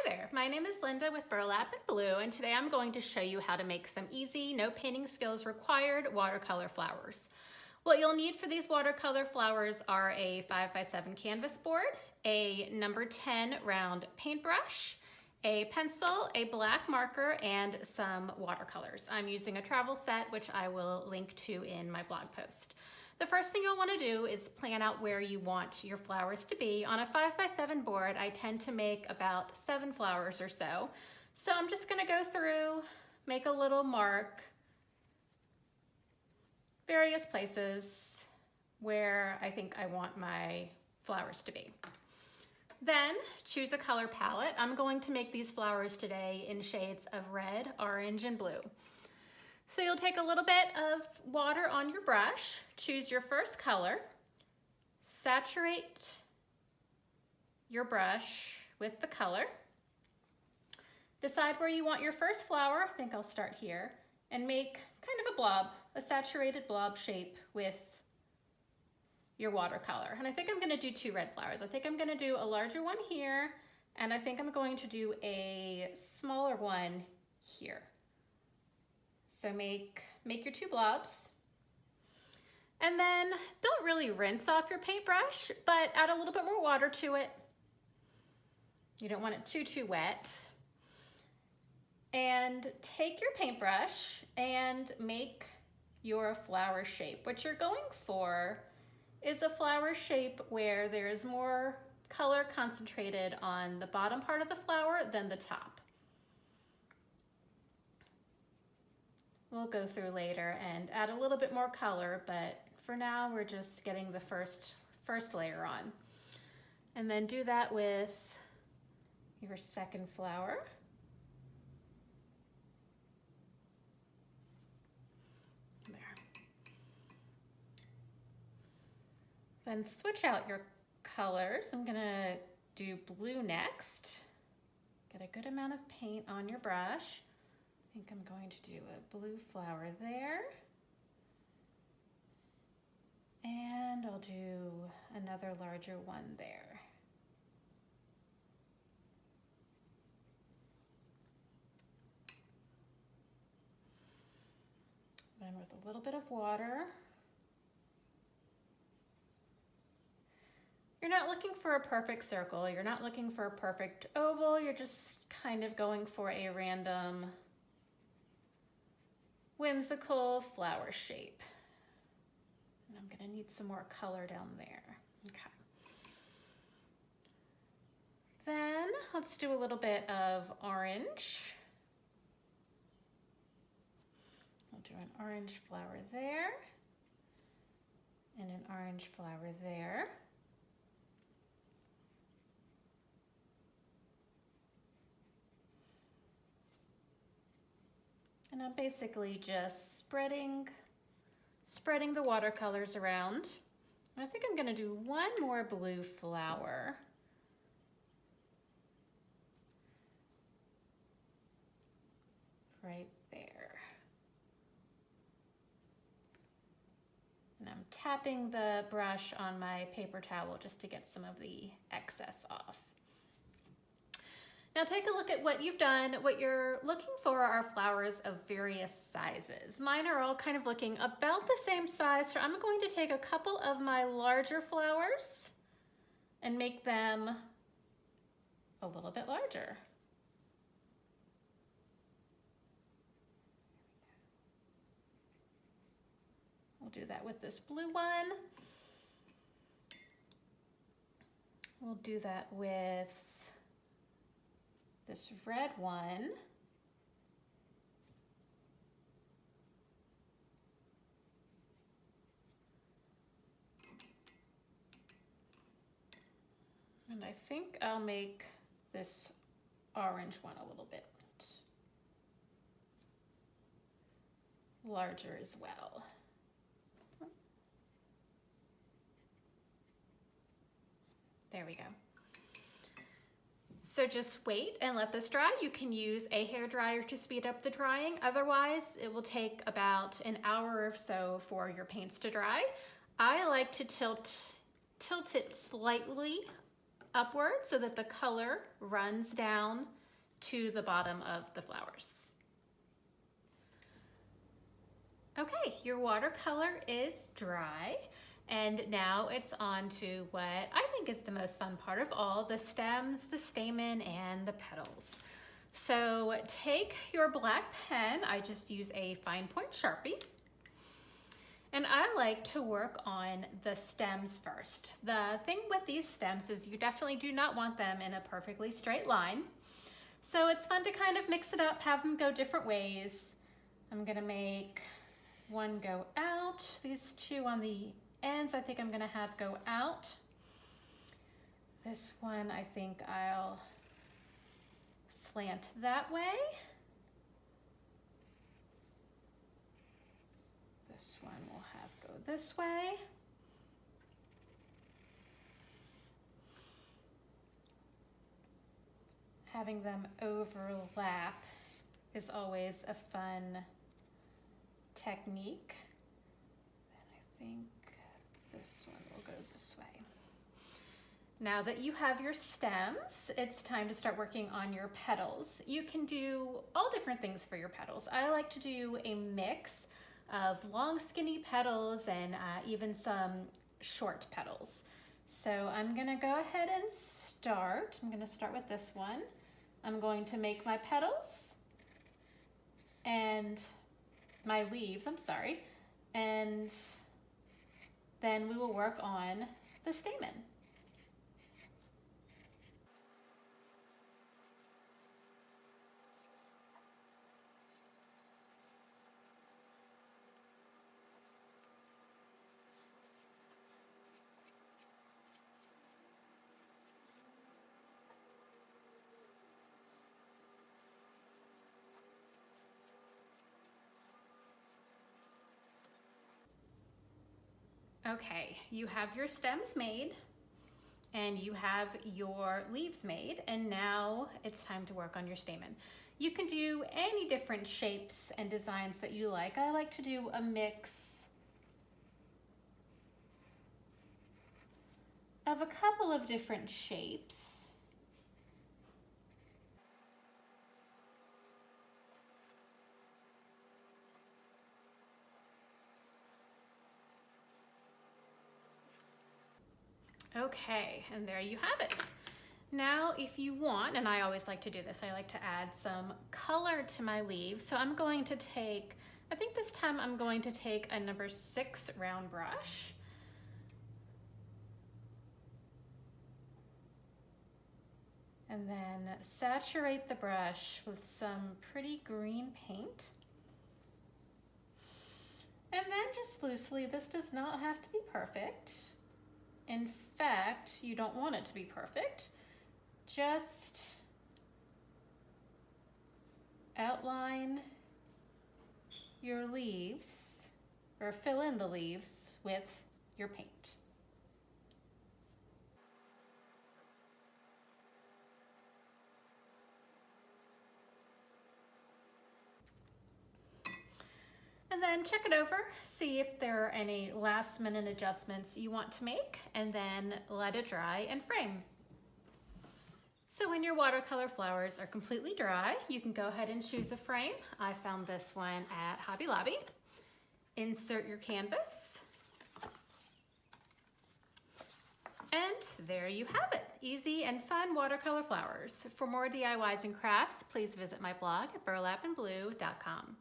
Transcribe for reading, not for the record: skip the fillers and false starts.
there, my name is Linda with burlap+blue, and today I'm going to show you how to make some easy, no painting skills required watercolor flowers. What you'll need for these watercolor flowers are a 5x7 canvas board, a number 10 round paintbrush, a pencil, a black marker, and some watercolors. I'm using a travel set, which I will link to in my blog post. The first thing you'll want to do is plan out where you want your flowers to be. On a 5x7 board, I tend to make about 7 flowers or so. So I'm just going to go through, make a little mark, various places where I think I want my flowers to be. Then choose a color palette. I'm going to make these flowers today in shades of red, orange, and blue. So you'll take a little bit of water on your brush, choose your first color, saturate your brush with the color, decide where you want your first flower, I think I'll start here, and make kind of a blob, a saturated blob shape with your watercolor. And I think I'm gonna do 2 red flowers. I think I'm gonna do a larger one here, and I think I'm going to do a smaller one here. So make your 2 blobs. And then don't really rinse off your paintbrush, but add a little bit more water to it. You don't want it too wet. And take your paintbrush and make your flower shape. What you're going for is a flower shape where there is more color concentrated on the bottom part of the flower than the top. We'll go through later and add a little bit more color, but for now we're just getting the first layer on. And then do that with your second flower. There. Then switch out your colors. I'm gonna do blue next. Get a good amount of paint on your brush. I think I'm going to do a blue flower there. And I'll do another larger one there. Then with a little bit of water. You're not looking for a perfect circle. You're not looking for a perfect oval. You're just kind of going for a random whimsical flower shape. And I'm gonna need some more color down there. Okay. Then let's do a little bit of orange. I'll do an orange flower there and an orange flower there. And I'm basically just spreading the watercolors around. And I think I'm gonna do one more blue flower. Right there. And I'm tapping the brush on my paper towel just to get some of the excess off. Now take a look at what you've done. What you're looking for are flowers of various sizes. Mine are all kind of looking about the same size, so I'm going to take a couple of my larger flowers and make them a little bit larger. We'll do that with this blue one. We'll do that with this red one. And I think I'll make this orange one a little bit larger as well. There we go. So just wait and let this dry. You can use a hairdryer to speed up the drying. Otherwise, it will take about an hour or so for your paints to dry. I like to tilt it slightly upward so that the color runs down to the bottom of the flowers. Okay, your watercolor is dry, and now it's on to what I think is the most fun part of all, the stems, the stamen, and the petals. So take your black pen, I just use a fine point Sharpie, and I like to work on the stems first. The thing with these stems is you definitely do not want them in a perfectly straight line. So it's fun to kind of mix it up, have them go different ways. I'm gonna make one go out. These two on the ends I think I'm gonna have go out. This one I think I'll slant that way. This one will have go this way. Having them overlap is always a fun technique. And I think this one will go this way. Now that you have your stems, it's time to start working on your petals. You can do all different things for your petals. I like to do a mix of long skinny petals and even some short petals. So I'm gonna go ahead and start. I'm gonna start with this one. I'm going to make my petals and my leaves, and then we will work on the stamen. Okay, you have your stems made and you have your leaves made, and now it's time to work on your stamen. You can do any different shapes and designs that you like. I like to do a mix of a couple of different shapes. Okay, and there you have it. Now, if you want, and I always like to do this, I like to add some color to my leaves. So I'm going to take, I think this time I'm going to take a number 6 round brush. And then saturate the brush with some pretty green paint. And then just loosely, this does not have to be perfect. In fact, you don't want it to be perfect. Just outline your leaves, or fill in the leaves with your paint. And then check it over, see if there are any last minute adjustments you want to make, and then let it dry and frame. So when your watercolor flowers are completely dry, you can go ahead and choose a frame. I found this one at Hobby Lobby. Insert your canvas. And there you have it, easy and fun watercolor flowers. For more DIYs and crafts, please visit my blog at burlap+blue.com.